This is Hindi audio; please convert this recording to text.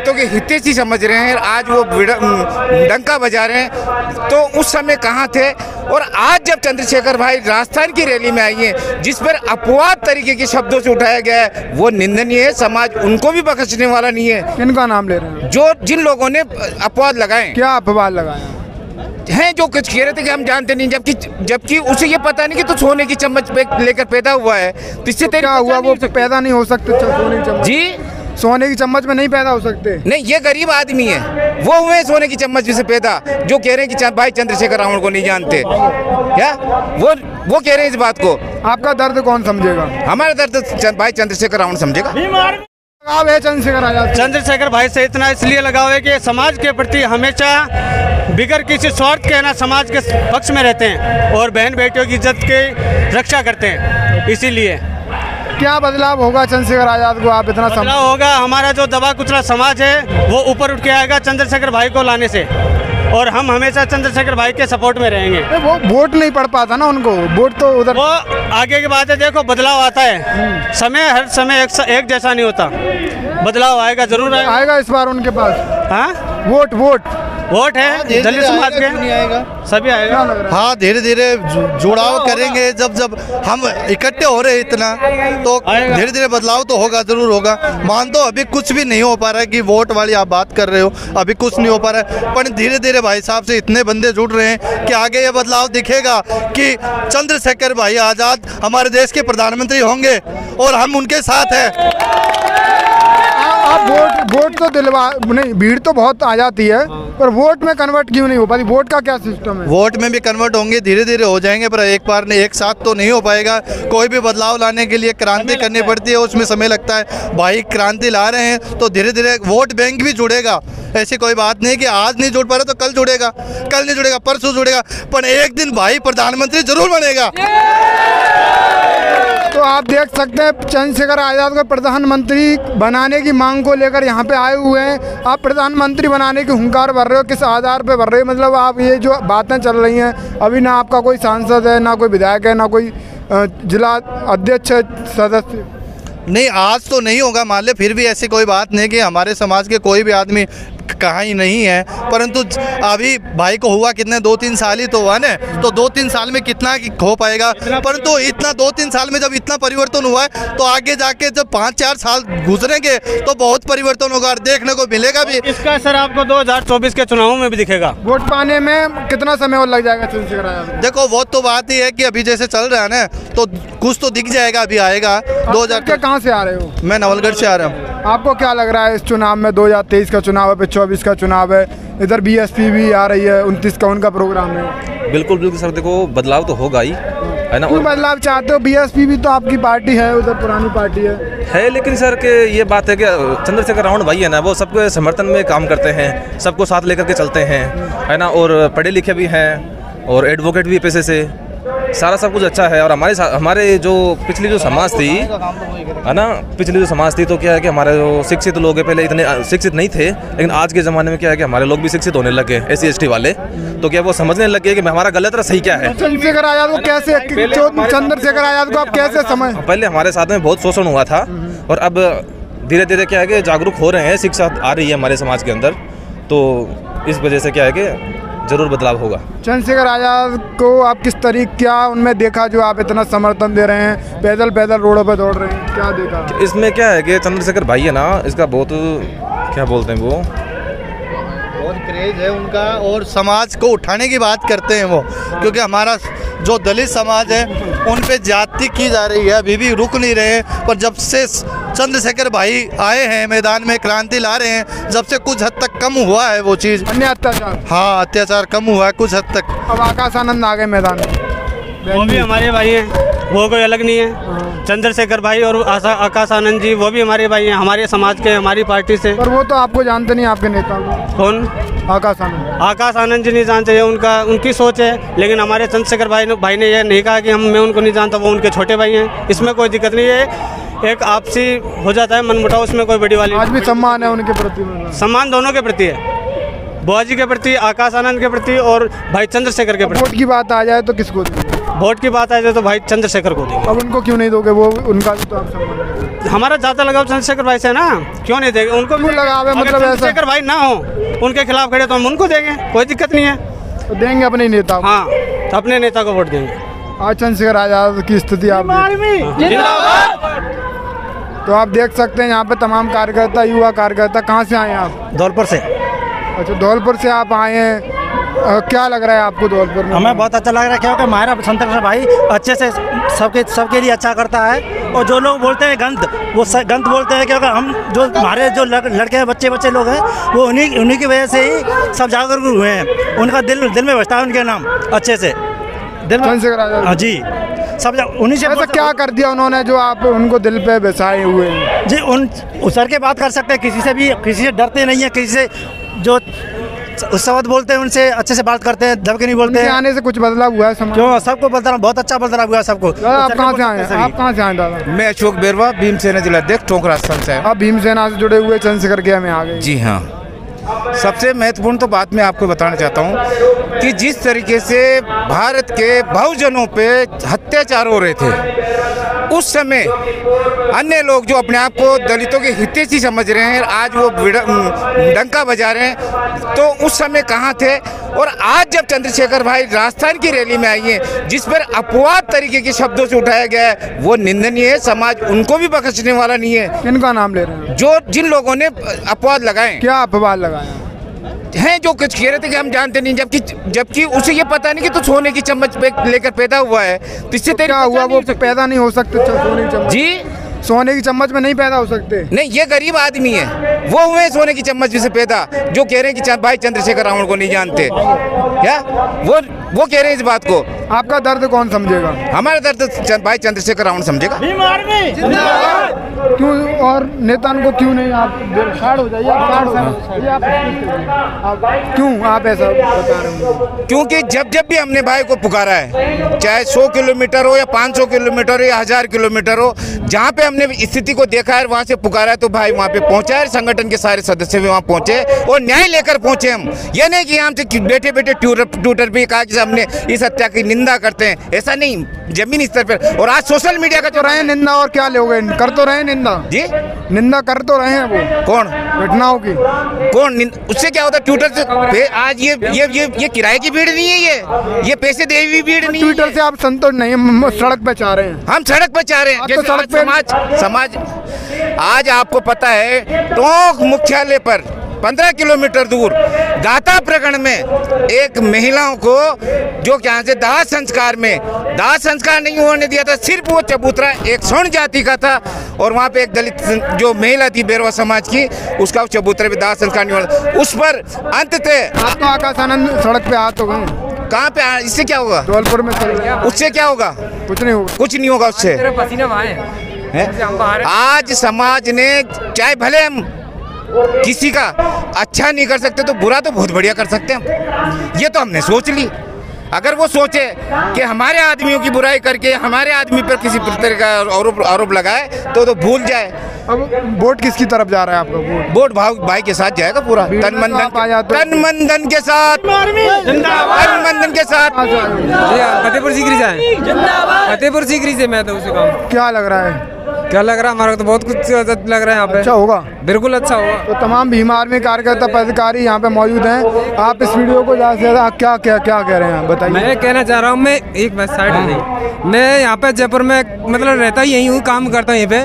दलितों के हितैषी समझ रहे हैं, आज वो डंका बजा रहे हैं, तो उस समय कहाँ थे। और आज जब चंद्रशेखर भाई राजस्थान की रैली में आई हैं, जिस पर अपवाद तरीके के शब्दों से उठाया गया है, वो निंदनीय है। समाज उनको भी बख्शने वाला नहीं है। किनका नाम ले रहे हैं? जो जिन लोगों ने अपवाद लगाए। क्या अपवाद लगाया हैं? जो कुछ कह रहे थे कि हम जानते नहीं, जबकि उसे ये पता नहीं कि तो सोने की चम्मच लेकर पैदा हुआ है, तो इससे क्या हुआ? वो पैदा नहीं हो सकते सोने की चम्मच? जी, सोने की चम्मच में नहीं पैदा हो सकते। नहीं, ये गरीब आदमी है, वो हुए सोने की चम्मच से पैदा, जो कह रहे हैं कि भाई चंद्रशेखर रावण को नहीं जानते। क्या वो कह रहे हैं इस बात को? आपका दर्द कौन समझेगा? हमारा दर्द भाई चंद्रशेखर रावण समझेगा। लगाव है चंद्रशेखर आजाद? चंद्रशेखर भाई से इतना इसलिए लगाव है कि समाज के प्रति हमेशा बिगर किसी स्वार्थ के ना समाज के पक्ष में रहते हैं और बहन बेटियों की इज्जत की रक्षा करते हैं। इसीलिए क्या बदलाव होगा चंद्रशेखर आजाद को आप इतना बदलाव होगा? हमारा जो दबा कुचला समाज है वो ऊपर उठ के आएगा चंद्रशेखर भाई को लाने से, और हम हमेशा चंद्रशेखर भाई के सपोर्ट में रहेंगे। वो वोट नहीं पड़ पाता ना उनको, वोट तो उधर। वो आगे की बात है, देखो बदलाव आता है, समय हर समय एक जैसा नहीं होता, बदलाव आएगा, जरूर आएगा इस बार उनके पास। हाँ, वोट है दलित समाज के, नहीं आएगा, सभी आएगा। हाँ, धीरे धीरे जुड़ाव करेंगे। जब हम इकट्ठे हो रहे इतना, तो धीरे धीरे बदलाव तो होगा, जरूर होगा। मान दो अभी कुछ भी नहीं हो पा रहा है कि वोट वाली आप बात कर रहे हो, अभी कुछ नहीं हो पा रहा है, पर धीरे धीरे भाई साहब से इतने बंदे जुड़ रहे हैं कि आगे ये बदलाव दिखेगा कि चंद्रशेखर भाई आजाद हमारे देश के प्रधानमंत्री होंगे और हम उनके साथ हैं। आप वोट तो दिलवा नहीं, भीड़ तो बहुत आ जाती है, पर वोट में कन्वर्ट क्यों नहीं हो पाती? वोट का क्या सिस्टम है? वोट में भी कन्वर्ट होंगे, धीरे धीरे हो जाएंगे, पर एक बार नहीं, एक साथ तो नहीं हो पाएगा। कोई भी बदलाव लाने के लिए क्रांति करनी पड़ती है, उसमें समय लगता है। भाई क्रांति ला रहे हैं तो धीरे धीरे वोट बैंक भी जुड़ेगा। ऐसी कोई बात नहीं कि आज नहीं जुड़ पा रहा तो कल जुड़ेगा, कल नहीं जुड़ेगा परसों जुड़ेगा, पर एक दिन भाई प्रधानमंत्री जरूर बनेगा। तो आप देख सकते हैं चंद्रशेखर आजाद को प्रधानमंत्री बनाने की मांग को लेकर यहाँ पे आए हुए हैं। आप प्रधानमंत्री बनाने की हुंकार भर रहे हो, किस आधार पे भर रहे हो? मतलब आप ये जो बातें चल रही हैं, अभी ना आपका कोई सांसद है, ना कोई विधायक है, ना कोई जिला अध्यक्ष सदस्य। नहीं, आज तो नहीं होगा मान ले, फिर भी ऐसी कोई बात नहीं कि हमारे समाज के कोई भी आदमी कहाँ ही नहीं है, परंतु अभी भाई को हुआ कितने 2-3 साल ही तो हुआ ना, तो 2-3 साल में कितना हो पाएगा? परंतु इतना 2-3 साल में जब इतना परिवर्तन हुआ है, तो आगे जाके जब 5-4 साल गुजरेंगे तो बहुत परिवर्तन होगा, देखने को मिलेगा भी। इसका असर आपको 2024 के चुनावों में भी दिखेगा। वोट पाने में कितना समय और लग जाएगा चंद्रशेखर आजाद? देखो, वो तो बात ही है कि अभी जैसे चल रहा है ना, तो कुछ तो दिख जाएगा, अभी आएगा। 2000 कहाँ से आ रहे हो? मैं नवलगढ़ से आ रहा हूँ। आपको क्या लग रहा है इस चुनाव में? 2023 का चुनाव है, फिर 24 का चुनाव है, इधर बीएसपी भी आ रही है, 29 का उनका प्रोग्राम है। बिल्कुल सर, देखो बदलाव तो होगा ही, है ना। क्यों बदलाव चाहते हो? बीएसपी भी तो आपकी पार्टी है, उधर पुरानी पार्टी है। लेकिन सर के ये बात है कि चंद्रशेखर रावण भाई है ना, वो सबके समर्थन में काम करते हैं, सबको साथ लेकर के चलते हैं, है ना, और पढ़े लिखे भी हैं और एडवोकेट भी पैसे से, सारा सब कुछ अच्छा है। और हमारे जो पिछली जो समाज थी, है ना, पिछली जो समाज थी, तो क्या है कि हमारे जो शिक्षित लोग हैं, पहले इतने शिक्षित नहीं थे, लेकिन आज के ज़माने में क्या है कि हमारे लोग भी शिक्षित होने लगे, SC ST वाले, तो क्या वो समझने लगे कि हमारा गलत और सही क्या है। चंद्रशेखर आजाद को कैसे, चंद्रशेखर आजाद को आप कैसे समझ? पहले हमारे साथ में बहुत शोषण हुआ था, और अब धीरे धीरे क्या है कि जागरूक हो रहे हैं, शिक्षा आ रही है हमारे समाज के अंदर, तो इस वजह से क्या है कि जरूर बदलाव होगा। चंद्रशेखर आजाद को आप किस तरीके, क्या उनमें देखा जो आप इतना समर्थन दे रहे हैं, पैदल पैदल रोडों पे दौड़ रहे हैं, क्या देखा? इसमें क्या है कि चंद्रशेखर भाई है ना, इसका बहुत क्या बोलते हैं, वो बहुत क्रेज है उनका, और समाज को उठाने की बात करते हैं वो, क्योंकि हमारा जो दलित समाज है उन पे ज्यादती की जा रही है, अभी भी रुक नहीं रहे। पर जब से चंद्रशेखर भाई आए हैं मैदान में, क्रांति ला रहे हैं, जब से कुछ हद तक कम हुआ है वो चीज़, अन्य अत्याचार। हाँ, अत्याचार कम हुआ है कुछ हद तक। अब आकाश आनंद आ गए मैदान में, वो भी हमारे भाई हैं, वो कोई अलग नहीं है। चंद्रशेखर भाई और आकाश आनंद जी, वो भी हमारे भाई हैं, हमारे समाज के, हमारी पार्टी से। पर वो तो आपको जानते नहीं, आपके नेता को। कौन? आकाश आनंद जी नहीं जानते, ये उनकी सोच है, लेकिन हमारे चंद्रशेखर भाई ने यह नहीं कहा कि मैं उनको नहीं जानता, वो उनके छोटे भाई हैं, इसमें कोई दिक्कत नहीं है। एक आपसी हो जाता है मनमुटाव, उसमें कोई बड़ी वाली। आज भी सम्मान है उनके प्रति? सम्मान दोनों के प्रति है, बुआ जी के प्रति, आकाश आनंद के प्रति और भाई चंद्रशेखर के प्रति। वोट की बात आ जाए तो किसको देंगे? वोट की बात आ जाए तो भाई चंद्रशेखर को देंगे। अब उनको क्यों नहीं दोगे? वो उनका भी तो आप सम्मान हमारा ज़्यादा लगाव चंद्रशेखर भाई से ना, क्यों नहीं देंगे उनको? क्यों लगाव है? मतलब चंद्रशेखर भाई ना हो उनके खिलाफ खड़े तो हम उनको देंगे, कोई दिक्कत नहीं है। तो देंगे अपने नेता को। हाँ, तो अपने नेता को वोट देंगे। आज चंद्रशेखर आजाद की स्थिति आप तो आप देख सकते हैं यहाँ पे तमाम कार्यकर्ता, युवा कार्यकर्ता। कहाँ से आए हैं आप? धौलपुर से। अच्छा, धौलपुर से आप आए हैं। क्या लग रहा है आपको धौलपुर में? हमें बहुत अच्छा लग रहा है क्योंकि हमारा चंद्रशेखर भाई अच्छे से सबके लिए अच्छा करता है। और जो लोग बोलते हैं गंद, वो गंद बोलते हैं क्योंकि हम जो हमारे जो लड़के बच्चे लोग हैं वो उन्हीं की वजह से ही सब जागरूक हुए हैं। उनका दिल में बसता है उनके नाम अच्छे से, चंद्रशेखर आजाद जी। सब उन्हीं से। ऐसा क्या कर दिया उन्होंने जो आप उनको दिल पे बसाए हुए हैं? जी, उस सर के बात कर सकते हैं, किसी से भी, किसी से डरते नहीं है, किसी से जो उस शब्द बोलते हैं उनसे अच्छे से बात करते हैं, दबके नहीं बोलते हैं। आने से कुछ बदलाव हुआ है समाज? क्यों, सबको बदलाव, बहुत अच्छा बदलाव हुआ सबको। आप कहाँ से आए? आप कहाँ से आए दादा? मैं अशोक बेरवा, भीमसेना जिला अध्यक्ष, टोंक राजस्थान से। आप भीमसेना से जुड़े हुए चंद्रशेखर के में आ गए? जी हाँ। सबसे महत्वपूर्ण तो बात मैं आपको बताना चाहता हूँ कि जिस तरीके से भारत के बहुजनों पे अत्याचार हो रहे थे उस समय अन्य लोग जो अपने आप को दलितों के हितैषी समझ रहे हैं, आज वो डंका बजा रहे हैं, तो उस समय कहाँ थे? और आज जब चंद्रशेखर भाई राजस्थान की रैली में आई है जिस पर अपवाद तरीके के शब्दों से उठाया गया है, वो निंदनीय है। समाज उनको भी बख्शने वाला नहीं है। किनका नाम ले रहे हैं? जो जिन लोगों ने अपवाद लगाए। क्या अपवाद लगाया हैं? जो कुछ कह रहे थे कि हम जानते नहीं, जबकि उसे ये पता नहीं कि तो सोने की चम्मच लेकर पैदा हुआ है, तो इससे क्या हुआ? वो पैदा नहीं हो सकते सोने की चम्मच? जी, सोने की चम्मच में नहीं पैदा हो सकते। नहीं, ये गरीब आदमी है, वो हुए सोने की चम्मच से पैदा, जो कह रहे हैं कि भाई चंद्रशेखर रावण को नहीं जानते। क्या वो कह रहे हैं इस बात को? आपका दर्द कौन समझेगा? हमारा दर्द भाई चंद्रशेखर रावण समझेगा। क्यों? और नेता को क्यों नहीं? आप खाड़ हो जाइए, क्यों आप ऐसा बता रहे हो? क्योंकि जब भी हमने भाई को पुकारा है, चाहे 100 किलोमीटर हो या 500 किलोमीटर हो या 1000 किलोमीटर हो, जहाँ पे हमने स्थिति को देखा है वहाँ से पुकारा है, तो भाई वहाँ पे पहुँचा है। संगठन के सारे सदस्य भी वहाँ पहुँचे और न्याय लेकर पहुँचे। हम ये नहीं कि हम से बैठे ट्विटर पे कहा कि हमने इस हत्या की निंदा करते हैं, ऐसा नहीं, जमीनी स्तर पर। और आज सोशल मीडिया का तो रहे निंदा, और क्या लोगे? कर तो रहे निंदा जी, निंदा कर तो रहे हैं। वो कौन? घटनाओं की कौन? उससे क्या होता है? ट्विटर से आज ये किराए की भीड़ नहीं है, ये पैसे दे हुई भीड़ नहीं। ट्विटर से आप संतोष नहीं, सड़क पे चाह रहे हैं। हम सड़क पे चाह रहे हैं। तो सड़क पे समाज आज आपको पता है, टोंक मुख्यालय पर 15 किलोमीटर दूर दाता प्रगण में एक महिलाओं को जो यहाँ से दाह संस्कार नहीं होने दिया था, सिर्फ वो चबूतरा एक स्वर्ण जाति का था, और वहाँ पे एक दलित जो महिला थी बेरवा समाज की, उसका चबूतरे पे दाह संस्कार नहीं होना, उस पर अंततः आपको आकाश आनंद सड़क पे हाथ हो गए। कहाँ पे? इससे क्या होगा? धौलपुर में उससे क्या होगा? कुछ नहीं होगा उससे। आज समाज ने, चाहे भले हम किसी का अच्छा नहीं कर सकते तो बुरा तो बहुत बढ़िया कर सकते हैं। ये तो हमने सोच ली। अगर वो सोचे कि हमारे आदमियों की बुराई करके हमारे आदमी पर किसी प्रकार का आरोप लगाए तो भूल जाए। अब वोट किसकी तरफ जा रहा है आपका? वोट भाई के साथ जाएगा पूरा, तन मन धन के साथ, तन मन धन के साथ। फतेहपुर सीकरी से आए, फतेहपुर सीकरी से। मैं तो उसे कहूँ, क्या लग रहा है? क्या लग रहा है? हमारा तो बहुत कुछ लग रहा है यहाँ पे। अच्छा होगा? बिल्कुल अच्छा होगा। तो तमाम भीम आर्मी कार्यकर्ता पदाधिकारी यहाँ पे मौजूद हैं। आप इस वीडियो को ज़्यादा से ज़्यादा क्या कह रहे हैं बताइए। मैं कहना चाह रहा हूँ, मैं एक साइड मैं यहाँ पे जयपुर में मतलब रहता ही यही हूँ, काम करता हूँ यहीं पे।